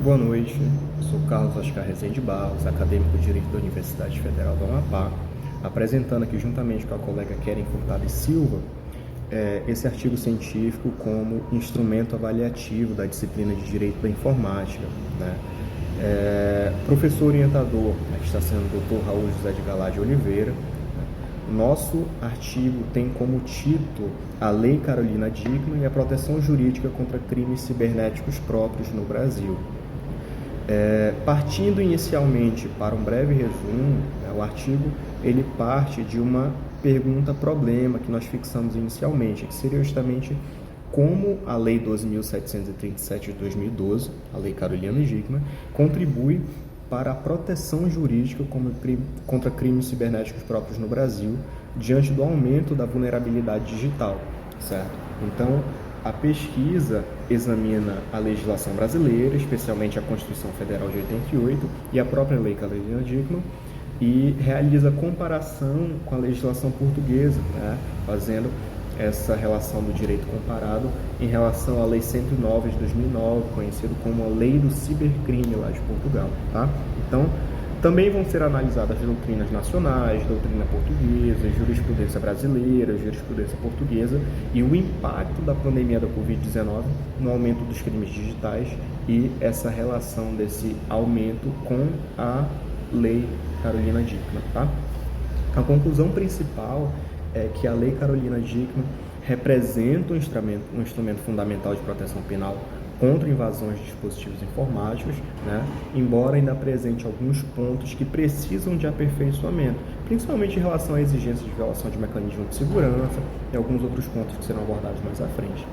Boa noite, eu sou Carlos Oscar Rezende Barros, acadêmico de Direito da Universidade Federal do Amapá, apresentando aqui juntamente com a colega Keren Furtado e Silva esse artigo científico como instrumento avaliativo da disciplina de Direito da Informática. Professor orientador está sendo o Dr. Raul José de Galá de Oliveira. Nosso artigo tem como título a Lei Carolina Dickmann e a proteção jurídica contra crimes cibernéticos próprios no Brasil. Partindo inicialmente para um breve resumo, o artigo ele parte de uma pergunta-problema que nós fixamos inicialmente, que seria justamente como a Lei 12.737 de 2012, a Lei Carolina Dickmann, contribui para a proteção jurídica contra crimes cibernéticos próprios no Brasil, diante do aumento da vulnerabilidade digital, certo? Então, a pesquisa examina a legislação brasileira, especialmente a Constituição Federal de 88 e a própria Lei Carolina Dickmann, e realiza comparação com a legislação portuguesa, fazendo essa relação do direito comparado em relação à Lei 109 de 2009, conhecido como a Lei do Cibercrime lá de Portugal. Então, também vão ser analisadas doutrinas nacionais, doutrina portuguesa, jurisprudência brasileira, jurisprudência portuguesa e o impacto da pandemia da Covid-19 no aumento dos crimes digitais e essa relação desse aumento com a Lei Carolina Dickmann. A conclusão principal é que a Lei Carolina Dickmann representa um instrumento fundamental de proteção penal contra invasões de dispositivos informáticos, embora ainda apresente alguns pontos que precisam de aperfeiçoamento, principalmente em relação à exigência de violação de mecanismos de segurança e alguns outros pontos que serão abordados mais à frente.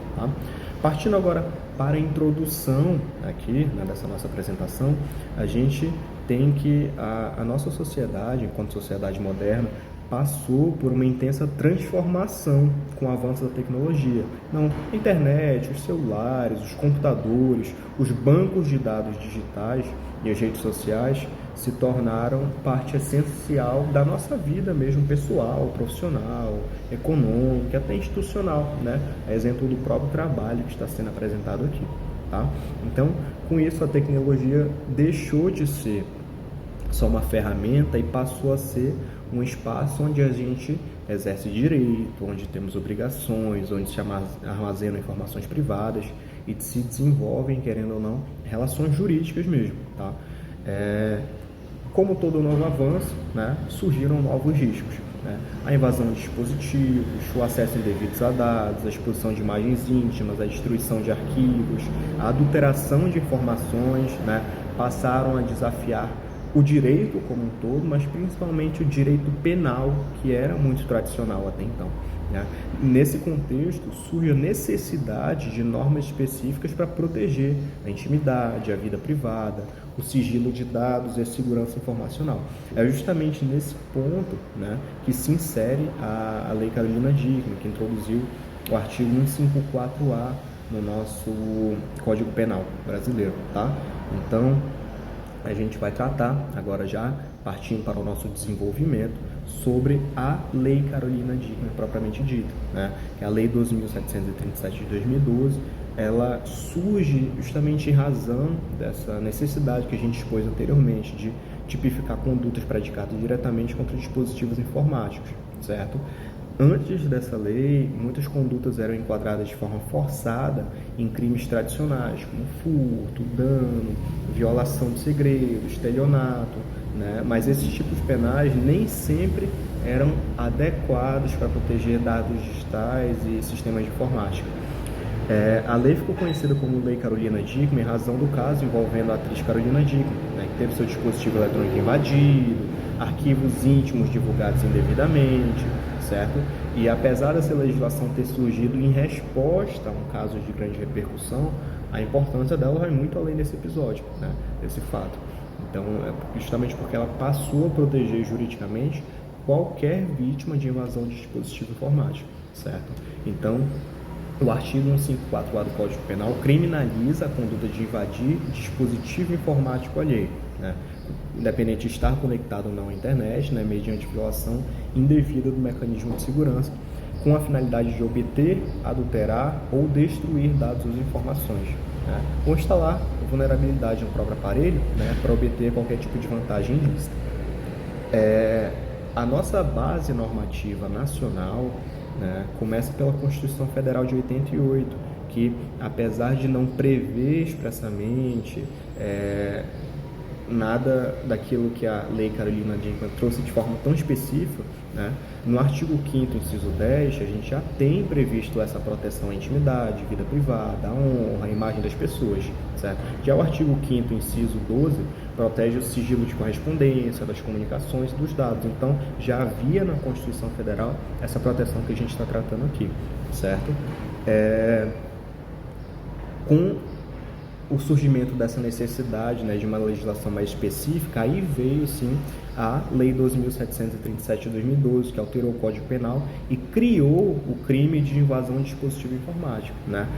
Partindo agora para a introdução aqui, dessa nossa apresentação, a gente tem que a nossa sociedade, enquanto sociedade moderna, passou por uma intensa transformação com o avanço da tecnologia. A internet, os celulares, os computadores, os bancos de dados digitais e as redes sociais se tornaram parte essencial da nossa vida mesmo, pessoal, profissional, econômica, até institucional, a exemplo do próprio trabalho que está sendo apresentado aqui. Então, com isso, a tecnologia deixou de ser só uma ferramenta e passou a ser um espaço onde a gente exerce direito, onde temos obrigações, onde se armazenam informações privadas e se desenvolvem, querendo ou não, relações jurídicas mesmo. Como todo novo avanço, surgiram novos riscos. A invasão de dispositivos, o acesso indevido a dados, a exposição de imagens íntimas, a destruição de arquivos, a adulteração de informações, passaram a desafiar o direito como um todo, mas principalmente o direito penal, que era muito tradicional até então. Nesse contexto, surge a necessidade de normas específicas para proteger a intimidade, a vida privada, o sigilo de dados e a segurança informacional. É justamente nesse ponto que se insere a Lei Carolina Dickmann, que introduziu o artigo 154A no nosso Código Penal brasileiro. Então, a gente vai tratar, agora já partindo para o nosso desenvolvimento, sobre a Lei Carolina Dickmann propriamente dita, que é a Lei 12.737 de 2012. Ela surge justamente em razão dessa necessidade que a gente expôs anteriormente de tipificar condutas praticadas diretamente contra dispositivos informáticos, certo? Antes dessa lei, muitas condutas eram enquadradas de forma forçada em crimes tradicionais, como furto, dano, violação de segredo, estelionato, mas esses tipos penais nem sempre eram adequados para proteger dados digitais e sistemas de informática. A lei ficou conhecida como Lei Carolina Dickmann em razão do caso envolvendo a atriz Carolina Dickmann, que teve seu dispositivo eletrônico invadido, arquivos íntimos divulgados indevidamente, certo? E apesar dessa legislação ter surgido em resposta a um caso de grande repercussão, a importância dela vai muito além desse episódio, desse fato. Então, é justamente porque ela passou a proteger juridicamente qualquer vítima de invasão de dispositivo informático, certo? Então, o artigo 154A do Código Penal criminaliza a conduta de invadir dispositivo informático alheio, independente de estar conectado ou não à internet, mediante violação indevida do mecanismo de segurança, com a finalidade de obter, adulterar ou destruir dados ou informações, ou instalar vulnerabilidade no próprio aparelho, né, para obter qualquer tipo de vantagem ilícita. A nossa base normativa nacional, né, começa pela Constituição Federal de 88, que, apesar de não prever expressamente nada daquilo que a Lei Carolina Dickmann trouxe de forma tão específica, né? No artigo 5º, inciso 10, a gente já tem previsto essa proteção à intimidade, vida privada, à honra, à imagem das pessoas, certo? Já o artigo 5º, inciso 12, protege o sigilo de correspondência, das comunicações e dos dados. Então, já havia na Constituição Federal essa proteção que a gente está tratando aqui, certo? Com o surgimento dessa necessidade, né, de uma legislação mais específica, aí veio sim a Lei 12.737 de 2012, que alterou o Código Penal e criou o crime de invasão de dispositivo informático, né?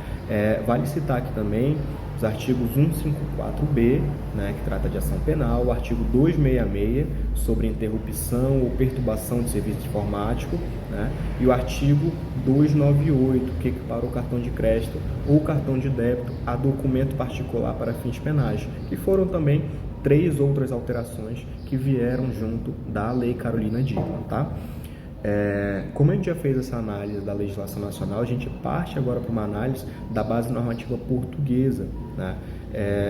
Vale citar aqui também os artigos 154B, né, que trata de ação penal, o artigo 266 sobre interrupção ou perturbação de serviço informático, né, e o artigo 298, que equipara o cartão de crédito ou cartão de débito a documento particular para fins penais, que foram também 3 outras alterações que vieram junto da Lei Carolina Dickmann, tá? Como a gente já fez essa análise da legislação nacional, a gente parte agora para uma análise da base normativa portuguesa, né?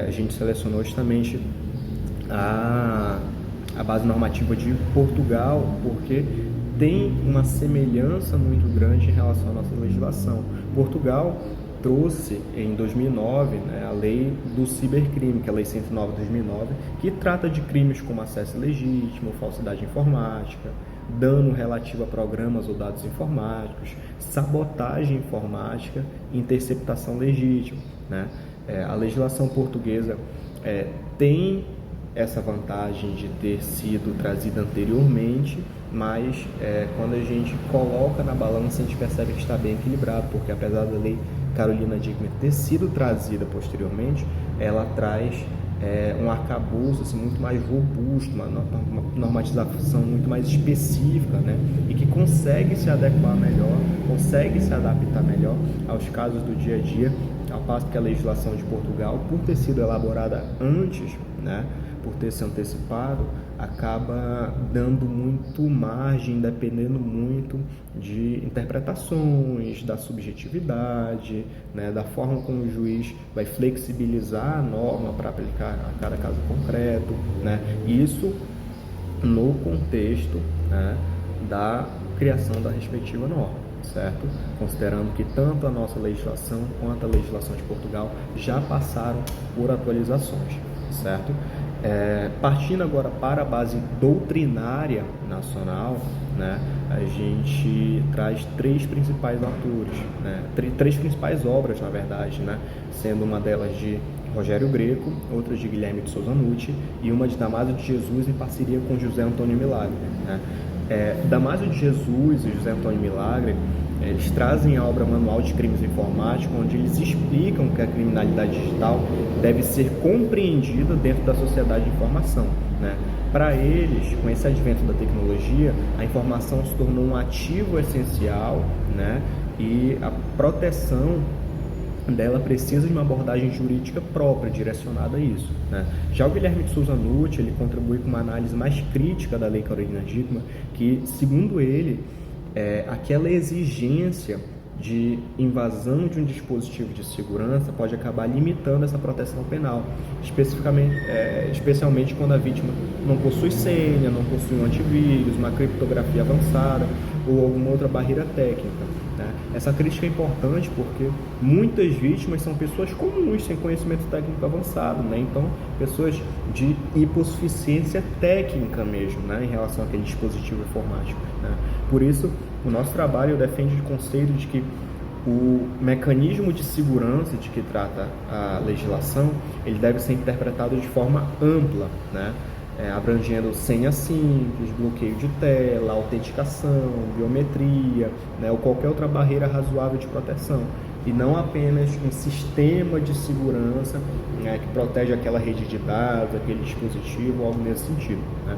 A gente selecionou justamente a base normativa de Portugal, porque tem uma semelhança muito grande em relação à nossa legislação. Portugal trouxe em 2009, né, a lei do cibercrime, que é a Lei 109 de 2009, que trata de crimes como acesso ilegítimo, falsidade informática, dano relativo a programas ou dados informáticos, sabotagem informática, interceptação legítima, né? A legislação portuguesa tem essa vantagem de ter sido trazida anteriormente, mas quando a gente coloca na balança, a gente percebe que está bem equilibrado, porque apesar da Lei Carolina Dickmann ter sido trazida posteriormente, ela traz um arcabouço assim, muito mais robusto, uma normatização muito mais específica, né? E que consegue se adequar melhor, consegue se adaptar melhor aos casos do dia a dia, ao passo que a legislação de Portugal, por ter sido elaborada antes, né, por ter se antecipado, acaba dando muito margem, dependendo muito de interpretações, da subjetividade, né, da forma como o juiz vai flexibilizar a norma para aplicar a cada caso concreto, né, isso no contexto, né, da criação da respectiva norma, certo? Considerando que tanto a nossa legislação quanto a legislação de Portugal já passaram por atualizações, certo? Partindo agora para a base doutrinária nacional, né, a gente traz 3 principais autores, né, 3 principais obras, na verdade, né, sendo uma delas de Rogério Greco, outra de Guilherme de Souza Nucci e uma de Damásio de Jesus em parceria com José Antônio Milagre, né? Damásio de Jesus e José Antônio Milagre, eles trazem a obra Manual de Crimes Informáticos, onde eles explicam que a criminalidade digital deve ser compreendida dentro da sociedade de informação, né? Para eles, com esse advento da tecnologia, a informação se tornou um ativo essencial, né? E a proteção dela precisa de uma abordagem jurídica própria, direcionada a isso, né? Já o Guilherme de Souza Nucci, ele contribui com uma análise mais crítica da Lei Carolina Dickmann, que, segundo ele, aquela exigência de invasão de um dispositivo de segurança pode acabar limitando essa proteção penal, especialmente quando a vítima não possui senha, não possui um antivírus, uma criptografia avançada ou alguma outra barreira técnica, né? Essa crítica é importante porque muitas vítimas são pessoas comuns, sem conhecimento técnico avançado, né? Então, pessoas de hipossuficiência técnica mesmo, né, em relação àquele dispositivo informático, né? Por isso, o nosso trabalho defende o conceito de que o mecanismo de segurança de que trata a legislação, ele deve ser interpretado de forma ampla, né? Abrangendo senha simples, bloqueio de tela, autenticação, biometria, né, ou qualquer outra barreira razoável de proteção, e não apenas um sistema de segurança, né, que protege aquela rede de dados, aquele dispositivo, algo nesse sentido, né?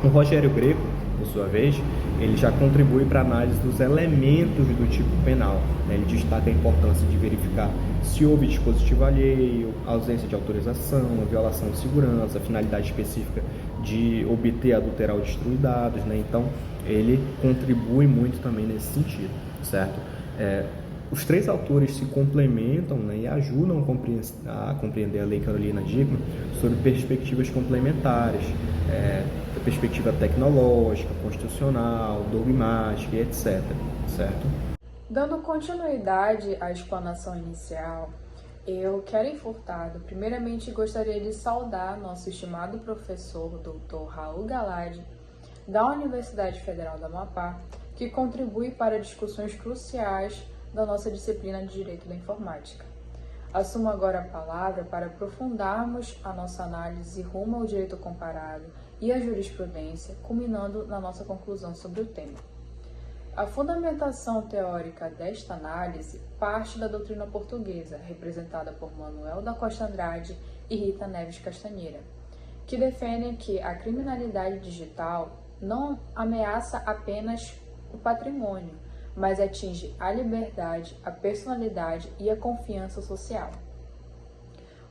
O Rogério Greco, por sua vez, ele já contribui para a análise dos elementos do tipo penal. Ele destaca a importância de verificar se houve dispositivo alheio, ausência de autorização, violação de segurança, finalidade específica de obter, adulterar ou destruir dados. Então, ele contribui muito também nesse sentido, certo? Os três autores se complementam, e ajudam a compreender a Lei Carolina Dickmann sobre perspectivas complementares, perspectiva tecnológica, constitucional, dogmática e etc. Certo? Dando continuidade à explanação inicial, eu, Keren Furtado, primeiramente gostaria de saudar nosso estimado professor Dr. Raul Galadi, da Universidade Federal do Amapá, que contribui para discussões cruciais da nossa disciplina de Direito da Informática. Assumo agora a palavra para aprofundarmos a nossa análise rumo ao direito comparado e à jurisprudência, culminando na nossa conclusão sobre o tema. A fundamentação teórica desta análise parte da doutrina portuguesa, representada por Manuel da Costa Andrade e Rita Neves Castanheira, que defendem que a criminalidade digital não ameaça apenas o patrimônio, mas atinge a liberdade, a personalidade e a confiança social.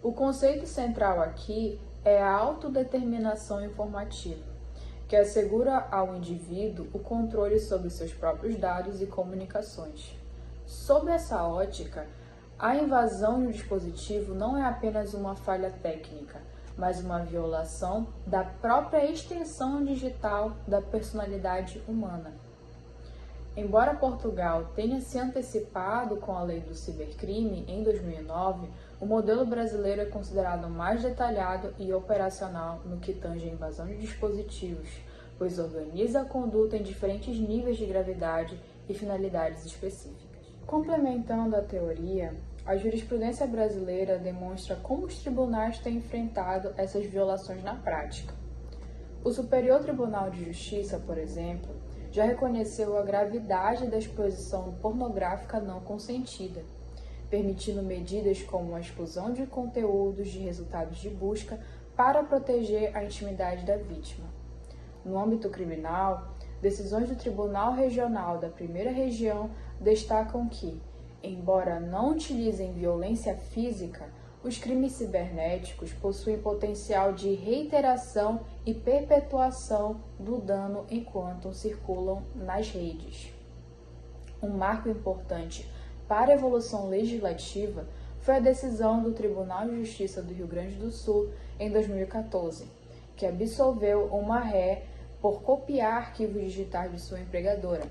O conceito central aqui é a autodeterminação informativa, que assegura ao indivíduo o controle sobre seus próprios dados e comunicações. Sob essa ótica, a invasão de um dispositivo não é apenas uma falha técnica, mas uma violação da própria extensão digital da personalidade humana. Embora Portugal tenha se antecipado com a lei do cibercrime em 2009, o modelo brasileiro é considerado mais detalhado e operacional no que tange a invasão de dispositivos, pois organiza a conduta em diferentes níveis de gravidade e finalidades específicas. Complementando a teoria, a jurisprudência brasileira demonstra como os tribunais têm enfrentado essas violações na prática. O Superior Tribunal de Justiça, por exemplo, já reconheceu a gravidade da exposição pornográfica não consentida, permitindo medidas como a exclusão de conteúdos de resultados de busca para proteger a intimidade da vítima. No âmbito criminal, decisões do Tribunal Regional da Primeira Região destacam que, embora não utilizem violência física, os crimes cibernéticos possuem potencial de reiteração e perpetuação do dano enquanto circulam nas redes. Um marco importante para a evolução legislativa foi a decisão do Tribunal de Justiça do Rio Grande do Sul em 2014, que absolveu uma ré por copiar arquivos digitais de sua empregadora.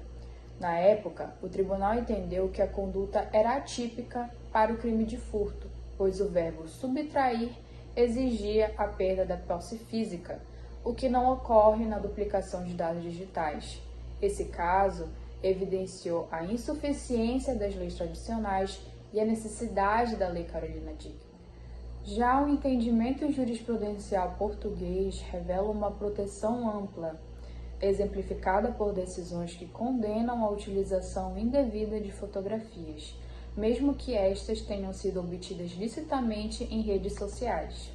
Na época, o tribunal entendeu que a conduta era atípica para o crime de furto, pois o verbo subtrair exigia a perda da posse física, o que não ocorre na duplicação de dados digitais. Esse caso evidenciou a insuficiência das leis tradicionais e a necessidade da Lei Carolina Dickmann. Já o entendimento jurisprudencial português revela uma proteção ampla, exemplificada por decisões que condenam a utilização indevida de fotografias, mesmo que estas tenham sido obtidas licitamente em redes sociais.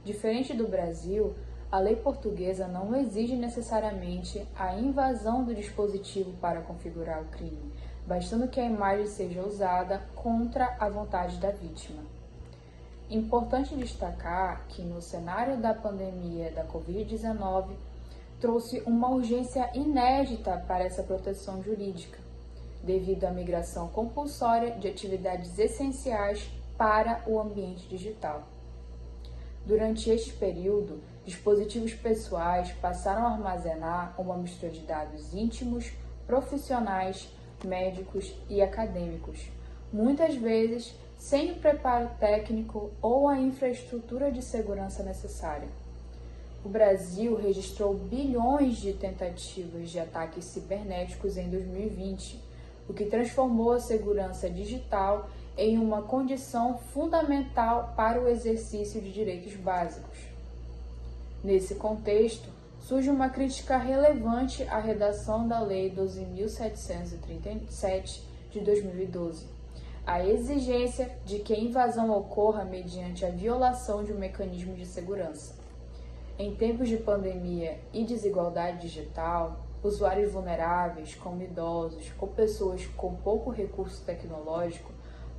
Diferente do Brasil, a lei portuguesa não exige necessariamente a invasão do dispositivo para configurar o crime, bastando que a imagem seja usada contra a vontade da vítima. Importante destacar que, no cenário da pandemia da Covid-19, trouxe uma urgência inédita para essa proteção jurídica, devido à migração compulsória de atividades essenciais para o ambiente digital. Durante este período, dispositivos pessoais passaram a armazenar uma mistura de dados íntimos, profissionais, médicos e acadêmicos, muitas vezes sem o preparo técnico ou a infraestrutura de segurança necessária. O Brasil registrou bilhões de tentativas de ataques cibernéticos em 2020, o que transformou a segurança digital em uma condição fundamental para o exercício de direitos básicos. Nesse contexto, surge uma crítica relevante à redação da Lei 12.737 de 2012, a exigência de que a invasão ocorra mediante a violação de um mecanismo de segurança. Em tempos de pandemia e desigualdade digital, usuários vulneráveis, como idosos ou pessoas com pouco recurso tecnológico,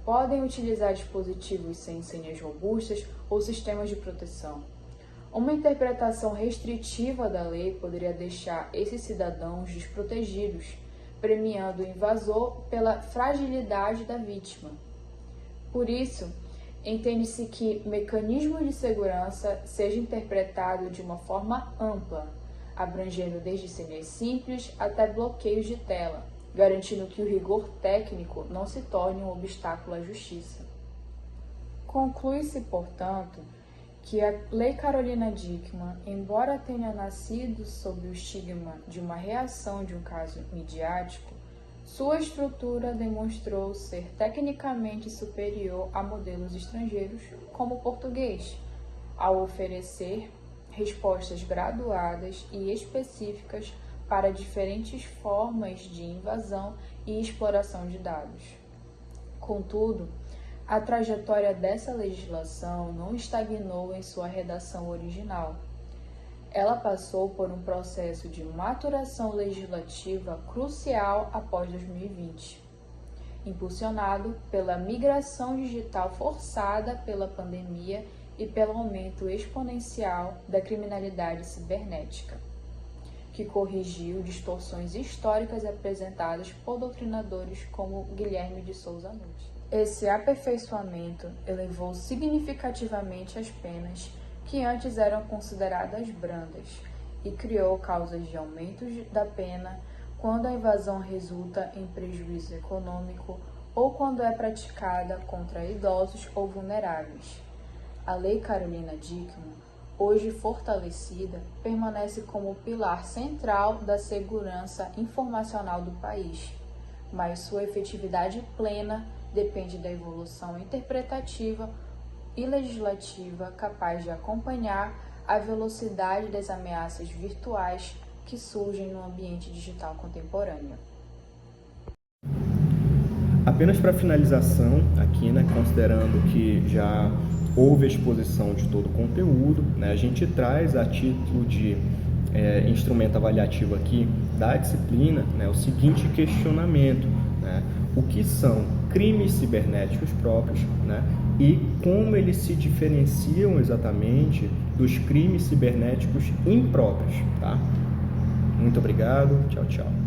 podem utilizar dispositivos sem senhas robustas ou sistemas de proteção. Uma interpretação restritiva da lei poderia deixar esses cidadãos desprotegidos, premiando o invasor pela fragilidade da vítima. Por isso, entende-se que mecanismo de segurança seja interpretado de uma forma ampla, abrangendo desde senhas simples até bloqueios de tela, garantindo que o rigor técnico não se torne um obstáculo à justiça. Conclui-se, portanto, que a Lei Carolina Dickmann, embora tenha nascido sob o estigma de uma reação de um caso midiático, sua estrutura demonstrou ser tecnicamente superior a modelos estrangeiros, como o português, ao oferecer respostas graduadas e específicas para diferentes formas de invasão e exploração de dados. Contudo, a trajetória dessa legislação não estagnou em sua redação original. Ela passou por um processo de maturação legislativa crucial após 2020, impulsionado pela migração digital forçada pela pandemia e pelo aumento exponencial da criminalidade cibernética, que corrigiu distorções históricas apresentadas por doutrinadores como Guilherme de Souza Nunes. Esse aperfeiçoamento elevou significativamente as penas que antes eram consideradas brandas e criou causas de aumento da pena quando a invasão resulta em prejuízo econômico ou quando é praticada contra idosos ou vulneráveis. A Lei Carolina Dickmann, hoje fortalecida, permanece como pilar central da segurança informacional do país, mas sua efetividade plena depende da evolução interpretativa e legislativa capaz de acompanhar a velocidade das ameaças virtuais que surgem no ambiente digital contemporâneo. Apenas para finalização, aqui, considerando que já houve a exposição de todo o conteúdo, a gente traz a título de instrumento avaliativo aqui da disciplina o seguinte questionamento: o que são crimes cibernéticos próprios e como eles se diferenciam exatamente dos crimes cibernéticos impróprios. Tá? Muito obrigado, tchau, tchau.